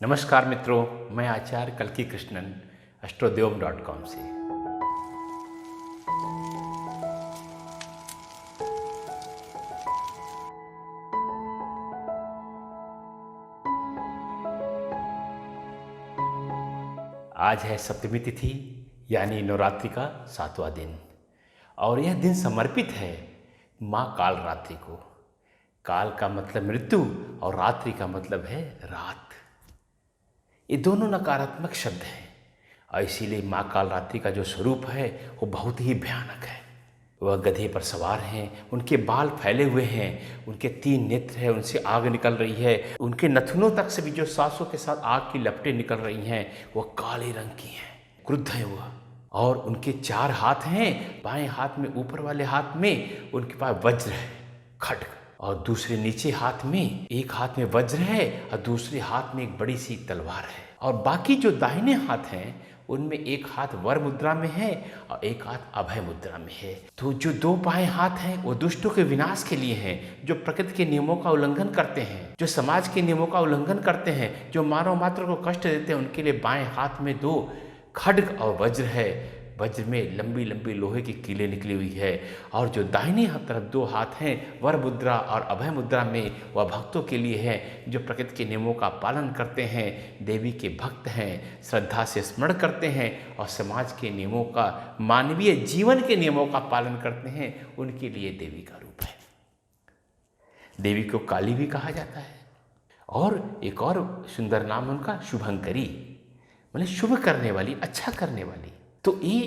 नमस्कार मित्रों, मैं आचार्य कल्की कृष्णन astrodevam.com से। आज है सप्तमी तिथि यानी नवरात्रि का 7वां दिन और यह दिन समर्पित है माँ कालरात्रि को। काल का मतलब मृत्यु और रात्रि का मतलब है रात। ये दोनों नकारात्मक शब्द हैं और इसीलिए माँ कालरात्रि का जो स्वरूप है वो बहुत ही भयानक है। वह गधे पर सवार हैं, उनके बाल फैले हुए हैं, उनके 3 नेत्र हैं, उनसे आग निकल रही है, उनके नथुनों तक से भी जो सांसों के साथ आग की लपटें निकल रही हैं वह काले रंग की हैं। क्रुद्ध है वह और उनके 4 हाथ हैं। बाएं हाथ में, ऊपर वाले हाथ में उनके पास वज्र है, खड्ग, और दूसरे नीचे हाथ में, एक हाथ में वज्र है और दूसरे हाथ में एक बड़ी सी तलवार है। और बाकी जो दाहिने हाथ हैं उनमें एक हाथ वर मुद्रा में है और एक हाथ अभय मुद्रा में है। तो जो 2 बाएं हाथ हैं वो दुष्टों के विनाश के लिए हैं, जो प्रकृति के नियमों का उल्लंघन करते हैं, जो समाज के नियमों का उल्लंघन करते हैं, जो मानव मात्र को कष्ट देते हैं, उनके लिए बाएं हाथ में 2 खड्ग और वज्र है। वज्र में लंबी लंबी लोहे की कीलें निकली हुई है। और जो दाहिनी तरफ 2 हाथ हैं वर मुद्रा और अभय मुद्रा में, वह भक्तों के लिए है जो प्रकृति के नियमों का पालन करते हैं, देवी के भक्त हैं, श्रद्धा से स्मरण करते हैं और समाज के नियमों का, मानवीय जीवन के नियमों का पालन करते हैं। उनके लिए देवी का रूप है। देवी को काली भी कहा जाता है और एक और सुंदर नाम उनका शुभंकरी, मतलब शुभ करने वाली, अच्छा करने वाली। तो ये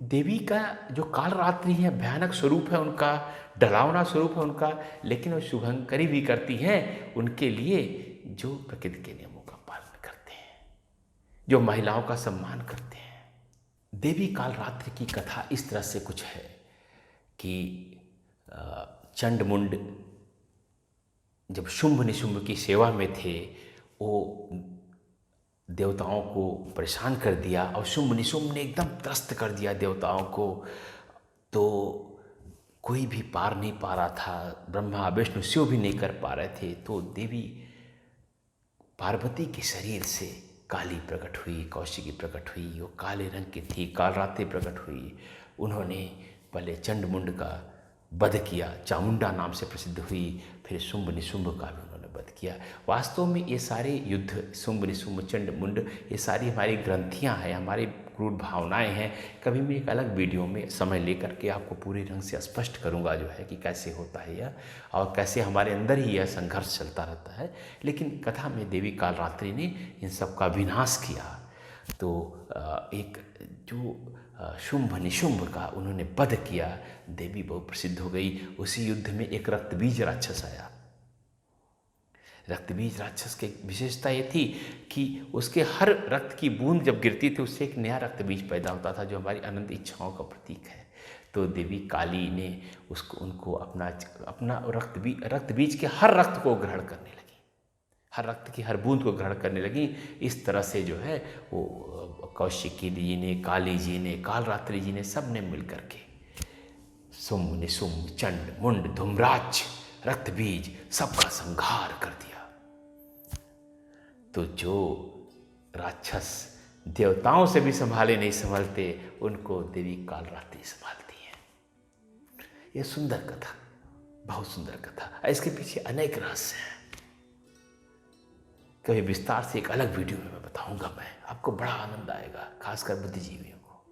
देवी का जो कालरात्रि है भयानक स्वरूप है उनका, डरावना स्वरूप है उनका, लेकिन वो शुभंकरी भी करती हैं उनके लिए जो प्रकृति के नियमों का पालन करते हैं, जो महिलाओं का सम्मान करते हैं। देवी कालरात्रि की कथा इस तरह से कुछ है कि चंडमुंड जब शुंभ निशुंभ की सेवा में थे, वो देवताओं को परेशान कर दिया और शुंभ निशुंभ ने एकदम त्रस्त कर दिया देवताओं को। तो कोई भी पार नहीं पा रहा था, ब्रह्मा विष्णु शिव भी नहीं कर पा रहे थे। तो देवी पार्वती के शरीर से काली प्रकट हुई, कौशिकी प्रकट हुई, वो काले रंग की थी, कालरात्रि प्रकट हुई। उन्होंने पहले चंडमुंड का वध किया, चामुंडा नाम से प्रसिद्ध हुई, फिर शुंभ निशुंभ का भी उन्होंने वध किया। वास्तव में ये सारे युद्ध, शुंभ निशुंभ, चंडमुंड, ये सारी हमारी ग्रंथियाँ हैं, हमारी क्रूर भावनाएं हैं। कभी मैं एक अलग वीडियो में समय लेकर के आपको पूरे ढंग से स्पष्ट करूंगा जो है कि कैसे होता है यह और कैसे हमारे अंदर ही यह संघर्ष चलता रहता है। लेकिन कथा में देवी कालरात्रि ने इन सब का विनाश किया। तो एक जो शुंभ निशुंभ का उन्होंने वध किया, देवी बहुत प्रसिद्ध हो गई। उसी युद्ध में एक रक्तबीज राक्षस आया। रक्तबीज राक्षस की विशेषता ये थी कि उसके हर रक्त की बूंद जब गिरती थी उससे एक नया रक्तबीज पैदा होता था, जो हमारी अनंत इच्छाओं का प्रतीक है। तो देवी काली ने उनको अपना रक्तबीज के हर रक्त को ग्रहण करने लगी, हर रक्त की हर बूंद को ग्रहण करने लगी। इस तरह से जो है वो कौशिकी जी ने, काली जी ने, कालरात्रि जी ने, सब ने मिल करके शुंभ निशुंभ, चंड मुंड, धूम्राक्ष, रक्तबीज सबका संहार कर दिया। तो जो राक्षस देवताओं से भी संभाले नहीं संभलते, उनको देवी कालरात्रि संभालती है। यह सुंदर कथा, बहुत सुंदर कथा। इसके पीछे अनेक रहस्य हैं। कभी विस्तार से एक अलग वीडियो में मैं बताऊंगा। मैं आपको बड़ा आनंद आएगा, खासकर बुद्धिजीवियों को।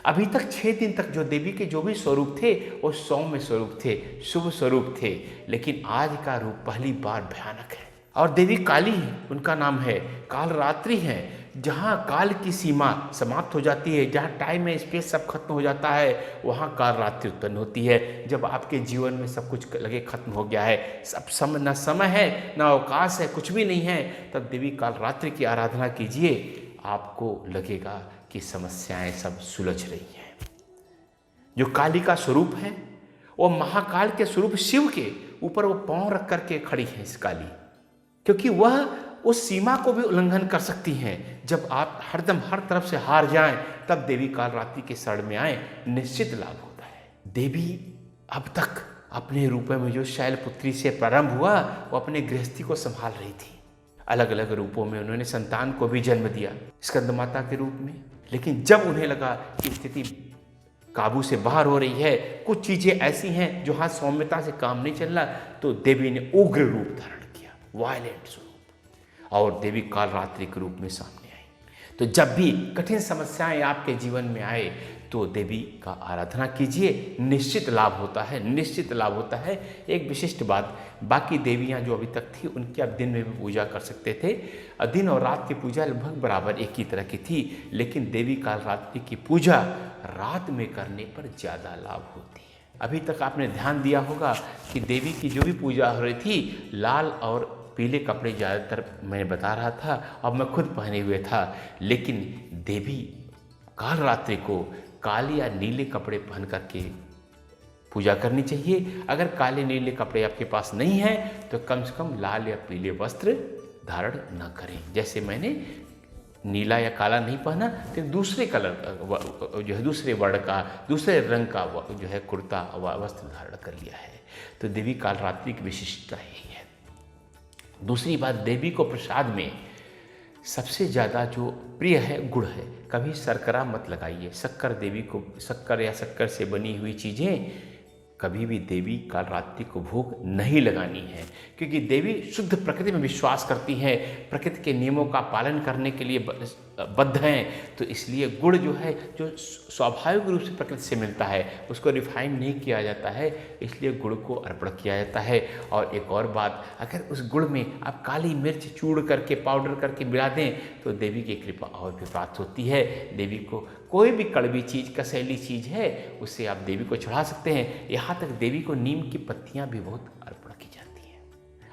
अभी तक 6 दिन तक जो देवी के जो भी स्वरूप थे वो सौम्य स्वरूप थे, शुभ स्वरूप थे, लेकिन आज का रूप पहली बार भयानक है। और देवी काली है, उनका नाम है, कालरात्रि है। जहाँ काल की सीमा समाप्त हो जाती है, जहाँ टाइम है, स्पेस सब खत्म हो जाता है, वहाँ कालरात्रि उत्पन्न होती है। जब आपके जीवन में सब कुछ लगे खत्म हो गया है, सब न समय है, न अवकाश है, कुछ भी नहीं है, तब देवी कालरात्रि की आराधना कीजिए। आपको लगेगा कि समस्याएं सब सुलझ रही हैं। जो काली का स्वरूप है वो महाकाल के स्वरूप शिव के ऊपर वो पांव रख करके खड़ी है इस काली, क्योंकि वह उस सीमा को भी उल्लंघन कर सकती हैं। जब आप हरदम हर तरफ से हार जाएं, तब देवी कालरात्रि के शरण में आए, निश्चित लाभ होता है। देवी अब तक अपने रूप में जो शैलपुत्री से प्रारंभ हुआ, वो अपने गृहस्थी को संभाल रही थी। अलग अलग रूपों में उन्होंने संतान को भी जन्म दिया स्कंद माता के रूप में। लेकिन जब उन्हें लगा कि स्थिति काबू से बाहर हो रही है, कुछ चीज़ें ऐसी हैं जो हाँ सौम्यता से काम नहीं चल रहा, तो देवी ने उग्र रूप धारण किया, वायलेंट स्वरूप, और देवी कालरात्रि के रूप में सामने आई। तो जब भी कठिन समस्याएं आपके जीवन में आए तो देवी का आराधना कीजिए, निश्चित लाभ होता है, निश्चित लाभ होता है। एक विशिष्ट बात, बाकी देवियां जो अभी तक थी उनकी आप दिन में भी पूजा कर सकते थे, दिन और रात की पूजा लगभग बराबर एक ही तरह की थी, लेकिन देवी कालरात्रि की पूजा रात में करने पर ज़्यादा लाभ होती है। अभी तक आपने ध्यान दिया होगा कि देवी की जो भी पूजा हो रही थी, लाल और पीले कपड़े ज़्यादातर मैं बता रहा था और मैं खुद पहने हुए था, लेकिन देवी कालरात्रि को काले या नीले कपड़े पहन करके पूजा करनी चाहिए। अगर काले नीले कपड़े आपके पास नहीं हैं तो कम से कम लाल या पीले वस्त्र धारण न करें। जैसे मैंने नीला या काला नहीं पहना, तो दूसरे कलर का जो है, दूसरे वर्ण का, दूसरे रंग का जो है कुर्ता वस्त्र धारण कर लिया है। तो देवी कालरात्रि की विशिष्टता यही है। दूसरी बात, देवी को प्रसाद में सबसे ज़्यादा जो प्रिय है गुड़ है। कभी शर्करा मत लगाइए, शक्कर देवी को, शक्कर या शक्कर से बनी हुई चीज़ें कभी भी देवी कालरात्रि को भोग नहीं लगानी है, क्योंकि देवी शुद्ध प्रकृति में विश्वास करती हैं, प्रकृति के नियमों का पालन करने के लिए बद्ध हैं। तो इसलिए गुड़ जो है, जो स्वाभाविक रूप से प्रकृति से मिलता है, उसको रिफाइन नहीं किया जाता है, इसलिए गुड़ को अर्पण किया जाता है। और एक और बात, अगर उस गुड़ में आप काली मिर्च चूड़ करके, पाउडर करके मिला दें तो देवी की कृपा और भी प्राप्त होती है। देवी को कोई भी कड़वी चीज़, कसैली चीज़ है, उससे आप देवी को चढ़ा सकते हैं। यहाँ तक देवी को नीम की पत्तियाँ भी बहुत अर्पण की जाती हैं।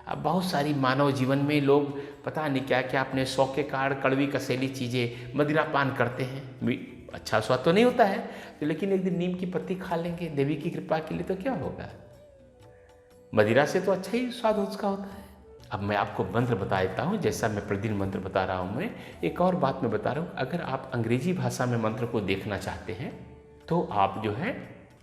अब बहुत सारी मानव जीवन में लोग पता नहीं क्या क्या अपने शौक के कारण कड़वी कसैली चीज़ें, मदिरा पान करते हैं। अच्छा स्वाद तो नहीं होता है, तो लेकिन एक दिन नीम की पत्ती खा लेंगे देवी की कृपा के लिए तो क्या होगा। मदिरा से तो अच्छा ही स्वाद उसका होता है। अब मैं आपको मंत्र बता देता हूँ, जैसा मैं प्रतिदिन मंत्र बता रहा हूँ। मैं एक और बात मैं बता रहा हूँ, अगर आप अंग्रेजी भाषा में मंत्र को देखना चाहते हैं तो आप जो है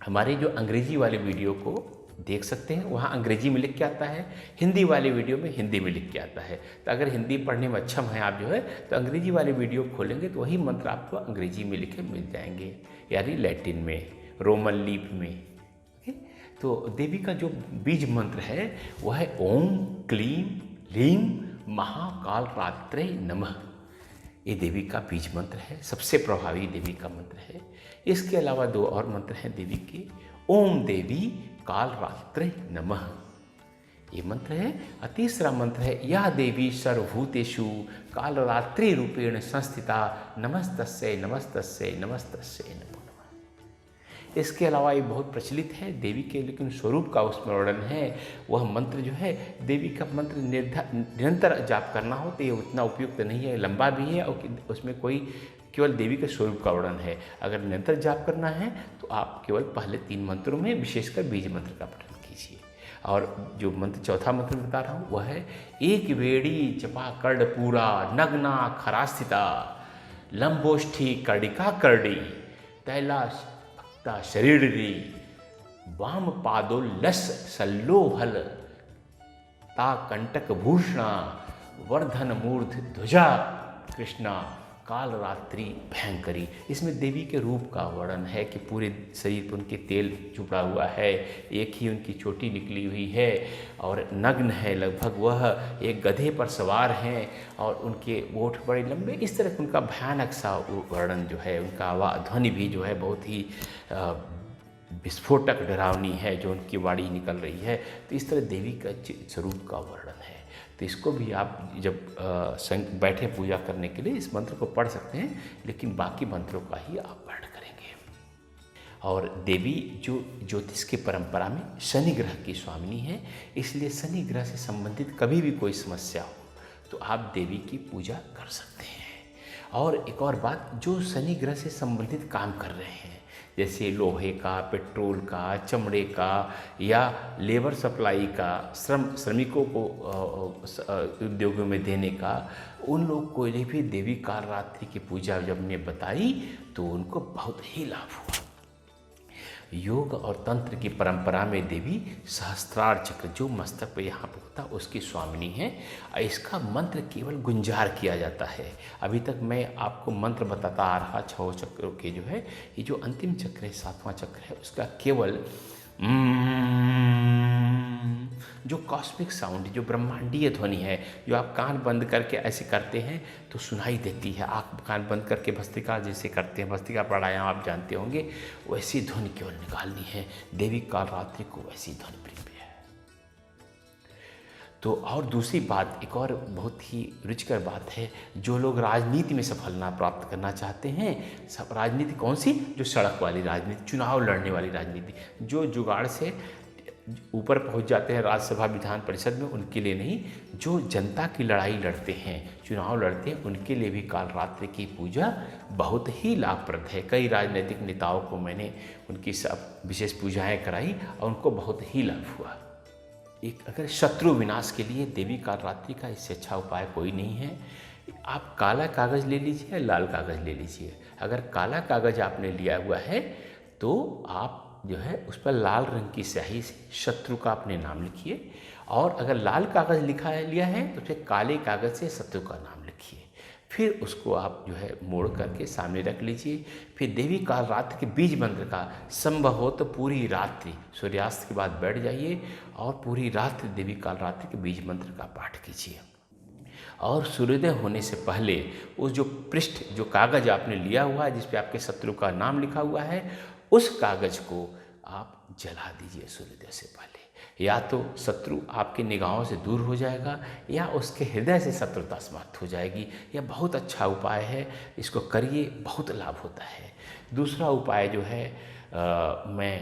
हमारे जो अंग्रेजी वाले वीडियो को देख सकते हैं, वहाँ अंग्रेजी में लिख के आता है, हिंदी वाले वीडियो में हिंदी में लिख के आता है। तो अगर हिंदी पढ़ने में अक्षम है आप जो है, तो अंग्रेजी वाले वीडियो खोलेंगे तो वही मंत्र आपको अंग्रेजी में लिखे मिल जाएंगे, यानी लैटिन में, रोमन लीप में। तो देवी का जो बीज मंत्र है वह है ओम क्लीम लीम महाकालरात्रे नमः। ये देवी का बीज मंत्र है, सबसे प्रभावी देवी का मंत्र है। इसके अलावा दो और मंत्र हैं देवी के। ओम देवी कालरात्रे नमः, ये मंत्र है। और तीसरा मंत्र है या देवी सर्वभूतेषु कालरात्रि रूपेण संस्थिता नमस्तस्यै नमस्तस्यै नमस्तस्यै नमो नमः। इसके अलावा ये बहुत प्रचलित है देवी के, लेकिन स्वरूप का उसमें वर्णन है। वह मंत्र जो है, देवी का मंत्र निरंतर जाप करना हो तो ये उतना उपयुक्त नहीं है, लंबा भी है और उसमें कोई केवल देवी के स्वरूप का वर्णन है। अगर निरंतर जाप करना है तो आप केवल पहले 3 मंत्रों में विशेषकर बीज मंत्र का पठन कीजिए। और जो मंत्र चौथा मंत्र बता रहा हूँ वह है एक वेड़ी जपा कर्ड पूरा नग्ना खरास्थिता लंबोष्ठी कर्डिका कर्डी तैला शरीरी वाम पादोल्लस सल्लोहल ता कंटक भूषणा वर्धन मूर्ध ध्वजा कृष्णा कालरात्रि भयंकरी। इसमें देवी के रूप का वर्णन है कि पूरे शरीर पर उनके तेल छुपा हुआ है, एक ही उनकी चोटी निकली हुई है और नग्न है लगभग, वह एक गधे पर सवार हैं और उनके ओठ बड़े लंबे। इस तरह का उनका भयानक सा वर्णन जो है, उनका आवाज़ ध्वनि भी जो है बहुत ही विस्फोटक डरावनी है जो उनकी वाणी निकल रही है। तो इस तरह देवी का स्वरूप का वर्णन है। तो इसको भी आप जब बैठे पूजा करने के लिए इस मंत्र को पढ़ सकते हैं, लेकिन बाकी मंत्रों का ही आप पाठ करेंगे। और देवी जो ज्योतिष की परंपरा में शनि ग्रह की स्वामिनी है, इसलिए शनि ग्रह से संबंधित कभी भी कोई समस्या हो तो आप देवी की पूजा कर सकते हैं। और एक और बात, जो शनि ग्रह से संबंधित काम कर रहे हैं, जैसे लोहे का, पेट्रोल का, चमड़े का या लेबर सप्लाई का, श्रमिकों को उद्योगों में देने का, उन लोग को भी देवी कालरात्रि की पूजा जब ने बताई तो उनको बहुत ही लाभ हुआ। योग और तंत्र की परंपरा में देवी सहस्त्रार चक्र जो मस्तक पे यहाँ पे होता है उसकी स्वामिनी है। इसका मंत्र केवल गुंजार किया जाता है। अभी तक मैं आपको मंत्र बताता आ रहा 6 चक्रों के जो है, ये जो अंतिम चक्र है 7वां चक्र है उसका केवल जो कॉस्मिक साउंड, जो ब्रह्मांडीय ध्वनि है, जो आप कान बंद करके ऐसे करते हैं तो सुनाई देती है। आँख कान बंद करके भस्त्रिका जैसे करते हैं, भस्त्रिका प्राणायाम आप जानते होंगे, वैसी ध्वनि केवल निकालनी है। देवी कालरात्रि को वैसी ध्वनि प्रिय है। तो और दूसरी बात, एक और बहुत ही रुचिकर बात है, जो लोग राजनीति में सफलता प्राप्त करना चाहते हैं, सब राजनीति कौन सी, जो सड़क वाली राजनीति, चुनाव लड़ने वाली राजनीति, जो जुगाड़ से ऊपर पहुंच जाते हैं राज्यसभा विधान परिषद में, उनके लिए नहीं, जो जनता की लड़ाई लड़ते हैं, चुनाव लड़ते हैं, उनके लिए भी कालरात्रि की पूजा बहुत ही लाभप्रद है। कई राजनीतिक नेताओं को मैंने उनकी सब विशेष पूजाएं कराई और उनको बहुत ही लाभ हुआ। एक अगर शत्रु विनाश के लिए देवी कालरात्रि का इससे अच्छा उपाय कोई नहीं है। आप काला कागज़ ले लीजिए, लाल कागज़ ले लीजिए। अगर काला कागज़ आपने लिया हुआ है तो आप जो है उस पर लाल रंग की स्याही से शत्रु का अपने नाम लिखिए, और अगर लाल कागज़ लिया है तो फिर काले कागज़ से शत्रु का नाम लिखिए। फिर उसको आप जो है मोड़ करके सामने रख लीजिए। फिर देवी कालरात्रि के बीज मंत्र का संभव हो तो पूरी रात्रि सूर्यास्त के बाद बैठ जाइए और पूरी रात्रि देवी कालरात्रि के बीज मंत्र का पाठ कीजिए। और सूर्योदय होने से पहले उस जो पृष्ठ, जो कागज़ आपने लिया हुआ है जिस पे आपके शत्रु का नाम लिखा हुआ है, उस कागज़ को आप जला दीजिए सूर्योदय से पहले। या तो शत्रु आपकी निगाहों से दूर हो जाएगा या उसके हृदय से शत्रुता समाप्त हो जाएगी। यह बहुत अच्छा उपाय है, इसको करिए, बहुत लाभ होता है। दूसरा उपाय जो है मैं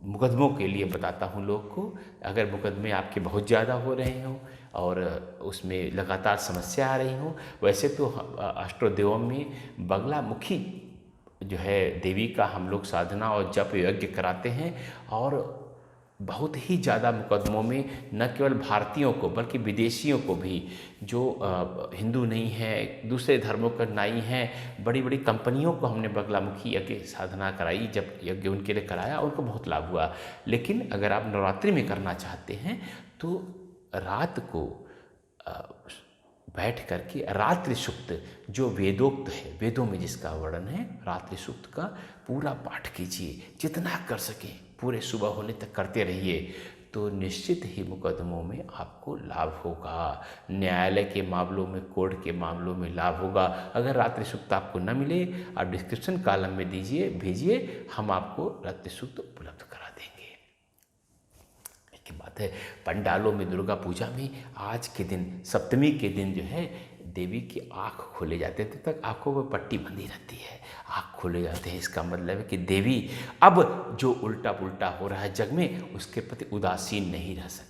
मुकदमों के लिए बताता हूँ लोग को। अगर मुकदमे आपके बहुत ज़्यादा हो रहे हों और उसमें लगातार समस्या आ रही हो, वैसे तो अष्टदेवों में बगलामुखी जो है देवी का हम लोग साधना और जप यज्ञ कराते हैं, और बहुत ही ज़्यादा मुकदमों में न केवल भारतीयों को बल्कि विदेशियों को भी, जो हिंदू नहीं है, दूसरे धर्मों के नाई हैं, बड़ी बड़ी कंपनियों को हमने बगलामुखी यज्ञ साधना कराई, जब यज्ञ उनके लिए कराया, उनको बहुत लाभ हुआ। लेकिन अगर आप नवरात्रि में करना चाहते हैं तो रात को बैठ करके रात्रि सूक्त जो वेदोक्त है, वेदों में जिसका वर्णन है, रात्रि सूक्त का पूरा पाठ कीजिए, जितना कर सके पूरे सुबह होने तक करते रहिए, तो निश्चित ही मुकदमों में आपको लाभ होगा। न्यायालय के मामलों में, कोर्ट के मामलों में लाभ होगा। अगर रात्रि सूक्त आपको न मिले, आप डिस्क्रिप्शन कॉलम में दीजिए, भेजिए, हम आपको रात्रि सूक्त उपलब्ध करा देंगे। की बात है, पंडालों में दुर्गा पूजा में आज के दिन, सप्तमी के दिन जो है देवी की आँख खोले जाते हैं। तब तक आँखों पर पट्टी बंधी रहती है, आँख खोले जाते हैं। इसका मतलब है कि देवी अब जो उल्टा पुल्टा हो रहा है जग में, उसके प्रति उदासीन नहीं रह सकती,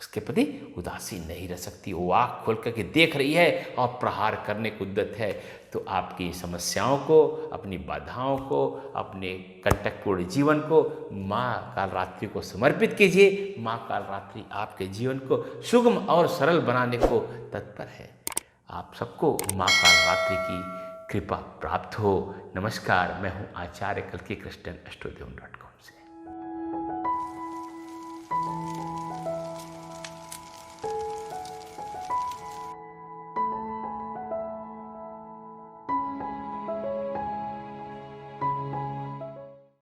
उसके प्रति उदासीन नहीं रह सकती। वो आँख खोल करके देख रही है और प्रहार करने को उद्यत है। तो आपकी समस्याओं को, अपनी बाधाओं को, अपने कंटकपूर्ण जीवन को माँ कालरात्रि को समर्पित कीजिए। माँ कालरात्रि आपके जीवन को सुगम और सरल बनाने को तत्पर है। आप सबको माँ कालरात्रि की कृपा प्राप्त हो। नमस्कार, मैं हूँ आचार्य कल्की कृष्णन, AstroDeon.com।